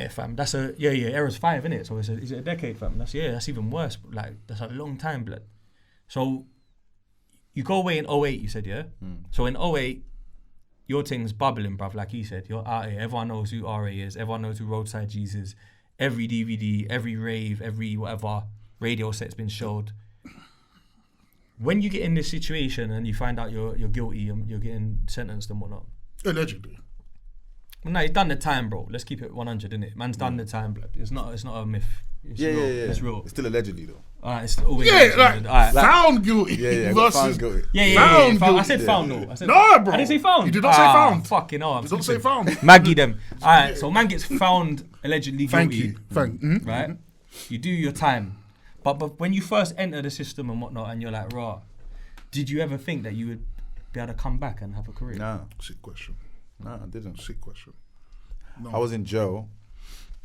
Yeah, fam. That's era's 5, innit? So is it a decade, fam? That's even worse. Like, that's a long time, blood. So you go away in 08, you said, yeah? So in 08, your thing's bubbling, bruv, like he said. You're out here. Everyone knows who RA is. Everyone knows who Roadside Jesus is. Every DVD, every rave, every whatever radio set's been showed. When you get in this situation and you find out you're guilty and you're getting sentenced and whatnot. Allegedly. Well, no, he's done the time, bro. Let's keep it 100, innit? Man's done the time, blood. It's not a myth. It's real. It's real. It's still allegedly though. Alright, it's always found guilty. Found guilty. Found guilty. I said found though. No, bro. I didn't say found. You did not say found. Fucking hell. You don't say found. Maggie them. Alright, so man gets found allegedly guilty. Thank you. Right? You do your time. But when you first enter the system and whatnot and you're like, raw, did you ever think that you would be able to come back and have a career? Nah. Sick question. Nah, I didn't. Sick question. No. I was in jail.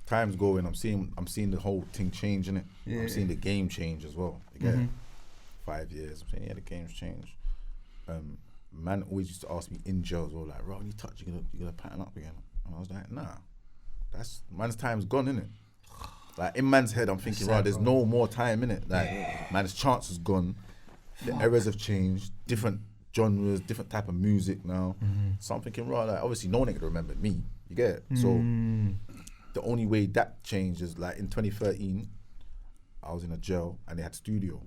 Time's going. I'm seeing the whole thing change, innit? Yeah. I'm seeing the game change as well. Again, 5 years. I'm saying, the game's changed. Man always used to ask me in jail as well, like, "Rob, when you touch, you're gonna pattern up again." And I was like, "Nah, that's man's time's gone, innit?" Like in man's head, I'm thinking, "Right, there's no more time, innit? Like man's chance is gone. The eras have changed. Different genres, different type of music now." So I'm thinking, right, like obviously no one ain't gonna remember me. You get it? So the only way that changed is like in 2013, I was in a jail and they had studio.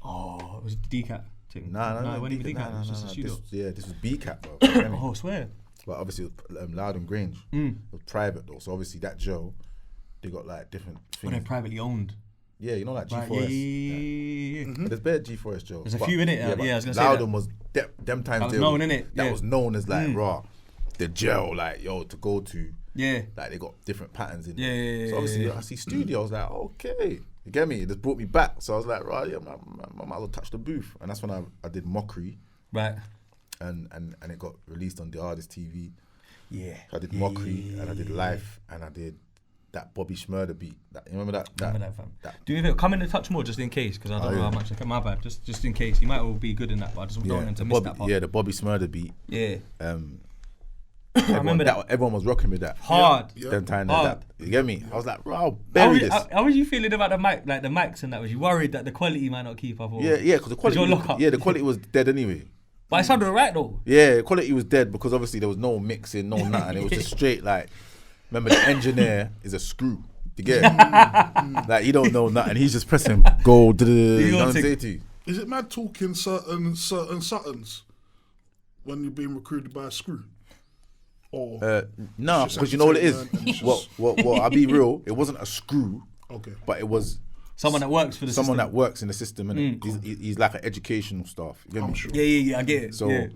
Oh, it was the DCAT thing. No, it wasn't even DCAT. It was just a studio. This was BCAT, bro. Oh, I swear. But obviously it was Loudon Grange. It was private though, so obviously that jail, they got like different things. But they're privately owned. Yeah, you know, like Right, G4S. yeah. There's bare G4S jails. There's a few in it. Yeah, I was gonna say Loudon that. was them times. That was known, innit? That was known as like raw, the jail, like to go to. Yeah. Like they got different patterns in. Yeah. So obviously I see studio. I was like, okay, you get me? It just brought me back. So I was like, right, yeah, I might as well touch the booth. And that's when I did Mockery. Right. And it got released on the Artist TV. Yeah. I did Mockery and I did Life and I did that Bobby Schmurder beat. You remember that? Remember that, fam. Do you come in and touch more just in case? Because I don't know how much. My bad. Just in case. You might all be good in that, but I just don't want him to miss that part. Yeah, the Bobby Schmurder beat. Yeah. I remember that. Everyone was rocking with that. Hard. Them time that. You get me? I was like, bro, bury this. How was you feeling about the mic, like the mics and that? Was you worried that the quality might not keep up? Or because the quality. The quality was dead anyway. But it sounded alright though. Yeah, the quality was dead because obviously there was no mixing, no nothing. It was just straight like. Remember, the engineer is a screw. You get it? Like he don't know nothing. He's just pressing go. You know what I'm saying to you? Is it mad talking certain Suttons when you're being recruited by a screw? Or no, because you know what it is. Well, I'll be real. It wasn't a screw. Okay. But it was someone that works for the someone system. that works in the system, innit? He's like an educational staff. You get me? Sure. Yeah, I get it. So,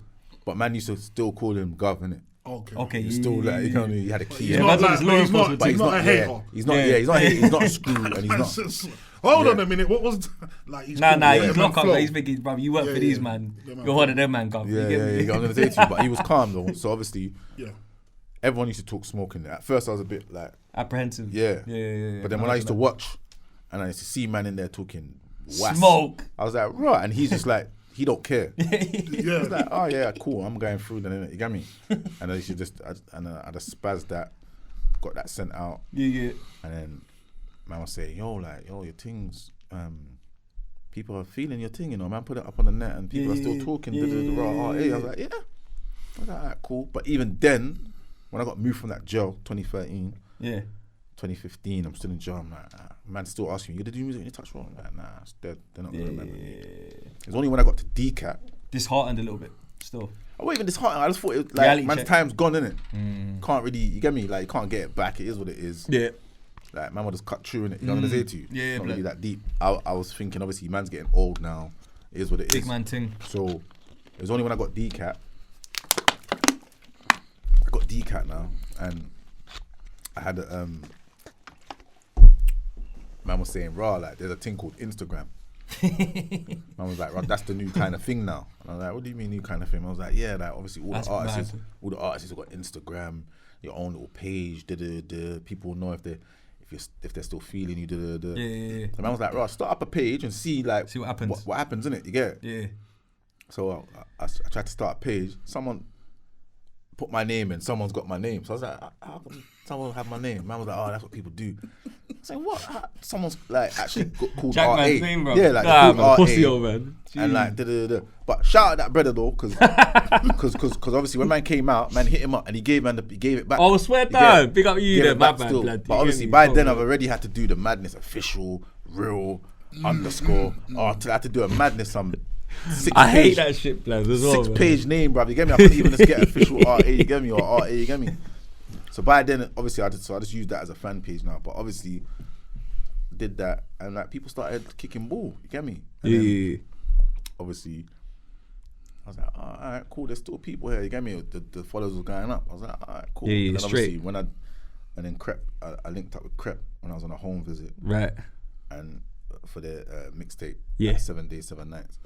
but man used to still call him Gov, innit? Okay. He's still like, you know, he had a key. He's not a hater. He's not a screw, and he's not. Hold on a minute. What was like? He's he's locked up. Like, he's thinking, bro, you work for these man. You're one of them, man. Gov. Yeah. I'm gonna say to you, but he was calm though. So obviously, everyone used to talk smoking. At first, I was a bit like apprehensive. Yeah. But then when I used to watch, and I used to see man in there talking smoke, I was like, right, and he's just like. He don't care. Yeah. He's like, oh yeah, cool. I'm going through then, innit? You get me? And then he just I just spazzed that, got that sent out. Yeah. And then man was saying, yo, your things, people are feeling your thing, you know. Man put it up on the net and people are still talking. I was like, yeah. I was like, alright, cool. But even then, when I got moved from that jail, 2013. 2015, I'm still in jail. I'm like, man, still asking you, you gonna do music when you touch wrong? I'm like, nah, it's dead. They're not gonna remember me. It's only when I got to DCAT. Disheartened a little bit, still. I wasn't even disheartened. I just thought it was like, reality man's check. time's gone, innit? Can't really, you get me? Like, you can't get it back. It is what it is. Yeah. Like, man will just cut through, innit? You know what I'm gonna say to you? Yeah, it's not really that deep. I was thinking, obviously, man's getting old now. It is what it is. Big man thing. So, it was only when I got DCAT. I got DCAT now, and I had a, man was saying, raw, like, there's a thing called Instagram. Man was like, that's the new kind of thing now. And I was like, what do you mean new kind of thing? I was like, yeah, like, obviously all the artists have got Instagram, your own little page, people know if they're still feeling you, Yeah. So man was like, raw, start up a page and see what happens. What happens, innit? You get it? Yeah. So I tried to start a page. Someone put my name in. Someone's got my name. So I was like, how come someone had my name. Man was like, oh, that's what people do. I was like, what? Someone's like actually called Jack RA. man's name, bro. Yeah, like Nah, called man, RA. pussy, old man. And like, but shout out that brother though, because obviously when man came out, man hit him up and he gave it back. Oh, swear down. Big up you there, my man, still. blood. But obviously by then I've already had to do the madness official, real, underscore. Or I had to do a madness I hate that shit, blood, as well. 6-page name, bruv. You get me? I couldn't even just get official RA. You get me? Or RA. You get me? So by then, obviously, I just used that as a fan page now. But obviously, did that and like people started kicking ball. You get me? And Yeah. Obviously, I was like, oh, all right, cool. There's still people here. You get me? The followers were going up. I was like, all right, cool. Yeah, and then straight. and then Crept. I linked up with Crept when I was on a home visit. Right. And for their mixtape. Yeah. 7 Days, 7 Nights.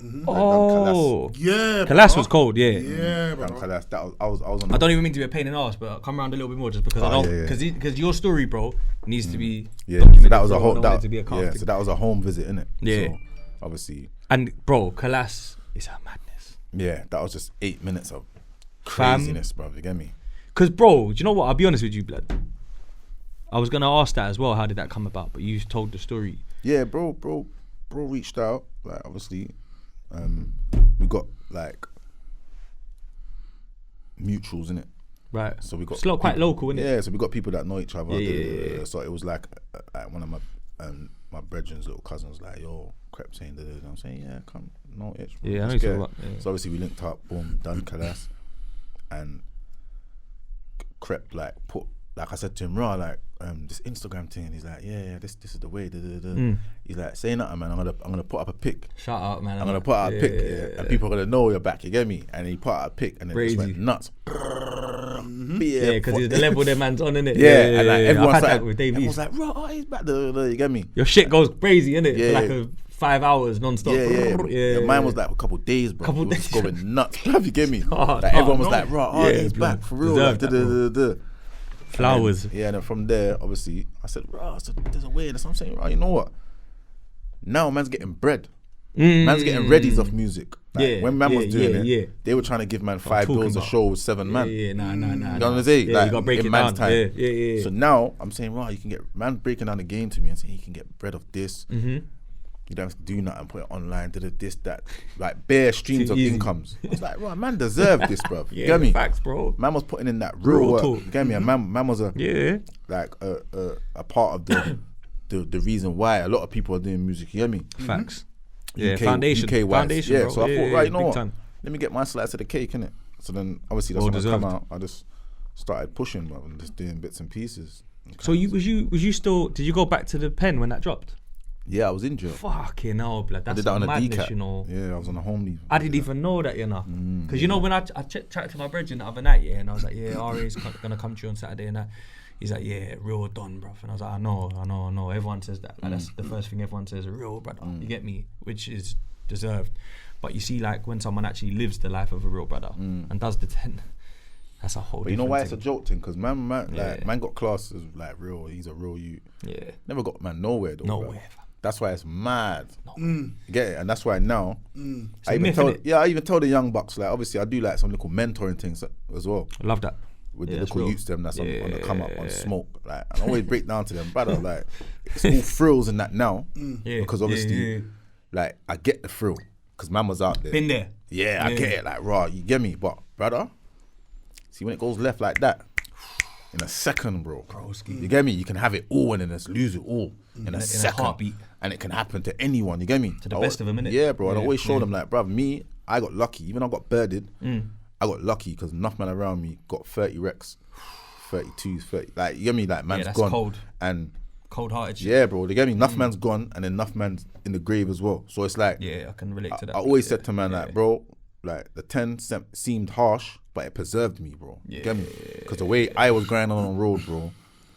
Mm-hmm. Oh. Yeah. Khalas was cold, yeah. Yeah, bro. Khalas, I was on. I don't even mean to be a pain in the ass, but I'll come around a little bit more just because I don't, because your story, bro, needs to be So that was a bro. whole. I don't want it to be a casting. So that was a home visit, innit? Yeah. So obviously. And bro, Khalas is a madness. Yeah, that was just 8 minutes of craziness, bro. You get me? Because bro, do you know what? I'll be honest with you, blood. I was gonna ask that as well. How did that come about? But you told the story. Yeah, bro reached out. Like obviously, we got like mutuals in it. Right. So we got it's quite local, innit? Yeah, so we got people that know each other. Yeah. So it was like one of my brethren's little cousins like, yo, Krept saying I'm saying, yeah, come, no itch. Bro. Yeah, I know Let's you're get talking about, yeah. So obviously we linked up, boom, done Khalas, and Krept like put, like I said to him, raw, like this Instagram thing, and he's like, yeah, this is the way. He's like, say nothing, man. I'm gonna put up a pic. Shout out, man. I'm gonna put out a pic, and people are gonna know you're back. You get me? And he put out a pic, and it just went nuts. Yeah, because it's the level their man's on, innit? Yeah, and like I've had that with Dave everyone's East. like, raw, he's back. You get me? Your shit goes crazy, innit? Yeah. For like 5 hours non-stop. Yeah. Mine was like a couple days, bro. Couple it was days. just going nuts. Bruv, you get me? Oh, like everyone was no. like, raw, he's back for real. Deserved Like, that, Flowers. And then from there, obviously, I said, raw, so there's a way. That's what I'm saying, raw, you know what? Now man's getting bread. Man's getting readies off music. Like, when man was doing it, they were trying to give man $5 a show with 7 man. Nah. You know what I'm saying? Yeah, like, you gotta break in it man's down. time. Yeah. So now I'm saying, right, you can get man breaking down the game to me and saying you can get bread of this. You don't have to do nothing, put it online, this, that, like bare streams Too of easy. incomes. I was like, right, man deserved this, bro. You Yeah, get me? facts, bro. Man was putting in that real work. talk. You get me? And man was a part of the reason why a lot of people are doing music. You get me? Facts. Yeah, UK, foundation. UK wise. Foundation, yeah, bro. so I thought, right, you know big what? time. Let me get my slice of the cake, innit? So then, obviously, that's Well when I deserved. come out. I just started pushing, bro, and just doing bits and pieces. So was you still? Did you go back to the pen when that dropped? Yeah, I was in jail. Fucking hell, blood. I That's did that on a madness, DCAT. you know. Yeah, I was on a home leave. I didn't even know that, you know. Because you know when I chatted to my brethren the other night, and I was like, yeah, RA's gonna come to you on Saturday, and that. He's like, yeah, real done, bruv. And I was like, I know. Everyone says that. Like, that's the first thing everyone says, real brother. You get me? Which is deserved. But you see, like, when someone actually lives the life of a real brother and does the 10, that's a whole But you know why it's a thing. joke thing? Because man got class as like real. He's a real you. Yeah. Never got man nowhere though. Nowhere, Bro. fam. That's why it's mad. You get it? And that's why now a myth, innit? I even tell the young bucks, like obviously I do like some little mentoring things as well. I love that. With Yeah, the that's little real. youths them that's on the come up on Yeah. smoke. Like I always break down to them, brother, like it's all thrills in that now. Yeah. Because obviously like I get the thrill. Because man was out there. Been there. Yeah, I get it, like raw, you get me? But brother, see when it goes left like that, in a second, bro. You get me? You can have it all and then just lose it all in a second. heartbeat. And it can happen to anyone, you get me? To the best of them, innit? Yeah, bro. And I Yeah, always show yeah. them like, bruv, me, I got lucky. Even though I got birded, I got lucky because enough man around me got 30 wrecks, 32s, 30. Like, you get me? Like, man's that's gone. cold. And Cold-hearted shit. yeah, bro, you get me? Enough man's gone and then enough man's in the grave as well. So it's like, Yeah, I can relate to that. I always said to man, like, bro, like the 10 seemed harsh, but it preserved me, bro. You get me? Because the way I was grinding on the road, bro,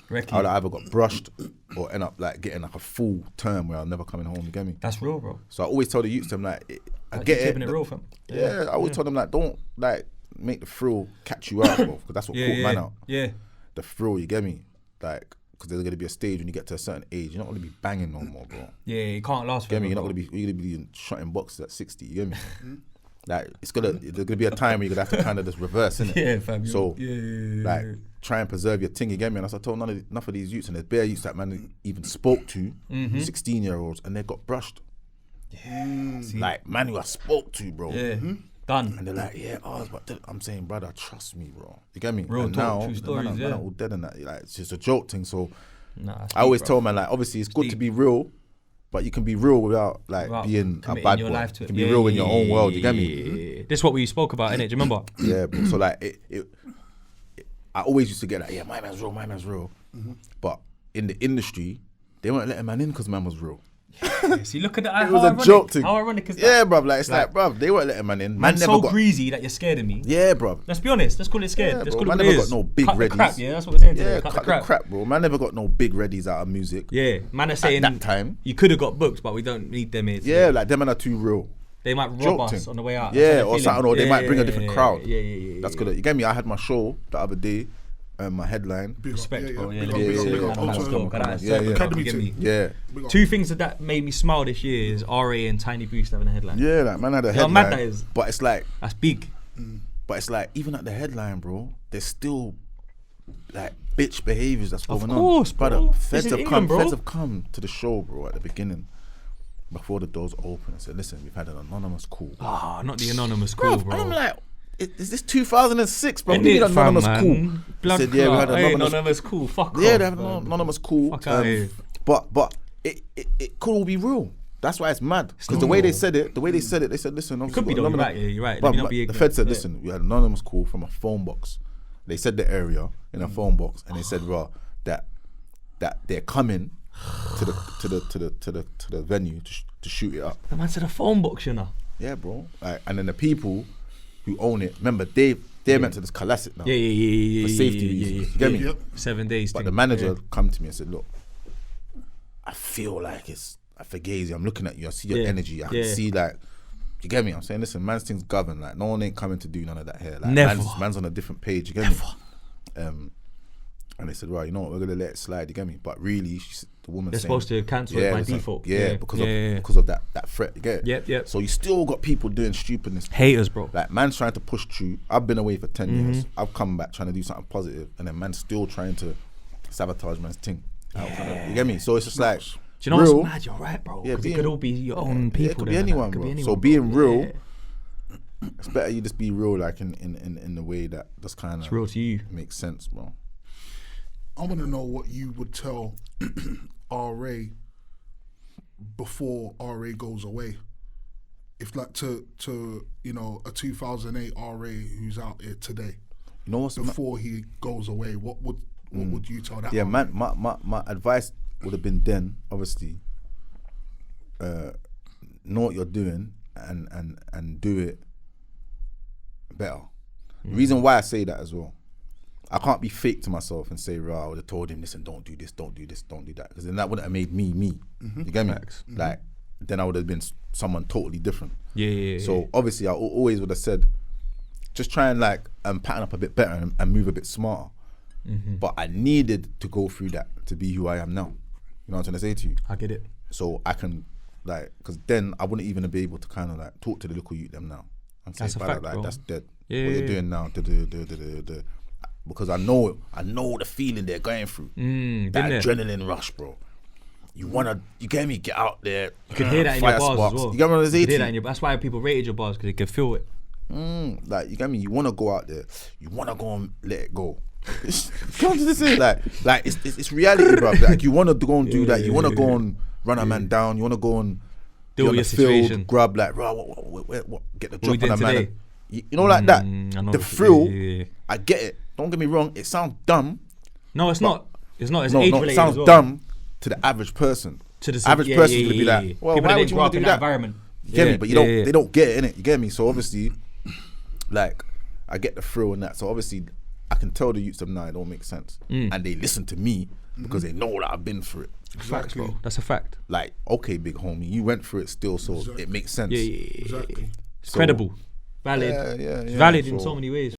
I would either got brushed or end up like getting like a full term where I'm never coming home. You get me? That's real, bro. So I always tell the youths, them like, I Like, get keeping it. it real, fam. Yeah, I always tell them like, don't like make the thrill catch you out, bro, because that's what caught man out. Yeah. The thrill, you get me? Like, because there's gonna be a stage when you get to a certain age, you're not gonna be banging no more, bro. Yeah, you can't last Get forever. me? You're bro. gonna be shotting boxes at 60. You get me? Like there's gonna be a time where you're gonna have to kind of just reverse, innit? Yeah, fam. So, like, try and preserve your thing, you get me? And I told enough of these youths, and there's bare youths that man even spoke to, 16-year-olds, and they got brushed. Like, man who I spoke to, bro. Done. And they're like, yeah, but I'm saying, brother, trust me, bro. You get me? Real and talk, now, true stories, man are all dead and that. Like, it's just a joke thing. So Nah, I always deep, tell man, like, obviously it's good to be real, but you can be real without being a bad your boy. life to You it. can be real in your own world. You get me? Yeah. This is what we spoke about, innit? Do you remember? Yeah, bro. So like, I always used to get like, yeah, my man's real. But in the industry, they weren't letting man in because man was real. See, look at that. It was a joke thing. How ironic is that? Yeah, bruv. Like, it's like, bruv, they weren't letting man in. Man never so got greasy that you're scared of me. Yeah, bruv. Let's be honest. Let's call it scared. Yeah, Let's bro. call it Man what it never is. got no big Cut the readies. crap, yeah, that's what we're saying today. Yeah, cut the crap, bro. Man never got no big readies out of music. Yeah, man are saying that time. you could have got booked, but we don't need them here. Yeah, like them man are too real. They might rob Joke us thing. on the way out. Yeah, or something, or they might bring a yeah, different crowd. Yeah. That's good. You get me? I had my show the other day, my headline. Respect, bro. Big Yeah. Academy team. Yeah. Two things that made me smile this year is RA and Tiny Boost having a headline. Yeah, like man had a How headline. mad that is. But it's like, That's big. but it's like, even at the headline, bro, there's still like bitch behaviors that's going course, on. bro. Brother, This feds is have England, bro. Feds have come to the show, bro, at the beginning. Before the doors open and said, listen, we've had an anonymous call. Not the anonymous call, bro. And I'm like, is this 2006, bro? Isn't We need it, an anonymous fam, call. man? They Blood said, yeah, we had an clot. anonymous Call. Fuck Yeah, off, they have an anonymous call. Fuck out here. But it could all be real. That's why it's mad. Because the way they said it, they said, listen, It could be though, you're right. Let But me not be the ignorant. Fed said, Yeah. listen, we had an anonymous call from a phone box. They said the area in a phone box, and they said, bro, that they're coming to the venue to shoot it up. The man said a phone box, you know. Yeah, bro. Like, and then the people who own it, remember they're meant to just Khalas it now. Yeah. For safety reasons. You get me? Yep. 7 days. But thing. the manager come to me and said, look, I feel like it's Fugazi. I'm looking at you. I see your energy. I can see like, you get me? I'm saying, listen, man's thing's governed. Like, no one ain't coming to do none of that here. Like, Never. Man's on a different page. You get me? And they said, right, you know what? We're gonna let it slide. You get me? But really, the woman They're saying, supposed to cancel it by listen, default. because of that threat. You get it? Yep. So you still got people doing stupidness. Haters, bro. Like, man's trying to push through. I've been away for 10 years. I've come back trying to do something positive, and then man's still trying to sabotage man's thing. You get me? So it's just like, Do you know real, what's mad? You're right, bro. Yeah, Because it could all be your own people. Yeah, it could be then, anyone, like, bro. could be So bro. being real, Yeah. it's better you just be real, like in the way that just kind It's real of to you. makes sense, bro. I want to know what you would tell RA before RA goes away. If like to you know, a 2008 RA who's out here today, You know what's before he goes away, what would you tell that? Yeah, RA? man, my advice would have been then, obviously, know what you're doing and do it better. The reason why I say that as well, I can't be fake to myself and say, right, I would have told him, listen, don't do this, don't do this, don't do that. Because then that wouldn't have made me. You get me? Like, then I would have been someone totally different. Yeah. So obviously I always would have said, just try and like pattern up a bit better and move a bit smarter. But I needed to go through that to be who I am now. You know what I'm trying to say to you? I get it. So I can, like, because then I wouldn't even be able to kind of like talk to the little youth them now and say, That's a "Brother, fact, like, bro. that's dead. Yeah, What yeah, you're doing now, because I know the feeling they're going through. Been That there. adrenaline rush, bro. You get me? Get out there. You can hear that in fire your bars sparks. as well. You get what I'm You saying? can hear that in your, that's why people rated your bars, because they can feel it. Like, you get me? You want to go out there. You want to go and let it go. Come to say, like it's reality, bro. Like, you want to go and do that. You want to go and run a man down. You want to go and Deal be on with the your field, situation. grab like, right, what, get the we drop on a doing man. today? You know, like that. I know The what- thrill. yeah. I get it. Don't get me wrong. It sounds dumb. No, it's not. It's not. It's No, age it related sounds as well. dumb to the average person. To the average person's gonna be like, well, people why that would didn't you grow want up to in do that that? environment. You get me? But they don't get it, innit? You get me? So obviously, like, I get the thrill and that. So obviously, I can tell the youths them now it don't make sense, and they listen to me because they know that I've been through it. Facts, bro. That's a fact. Like, okay, big homie, you went through it still, so it makes sense. Yeah. Exactly. It's So- credible, valid. Yeah. It's valid in So- so many ways.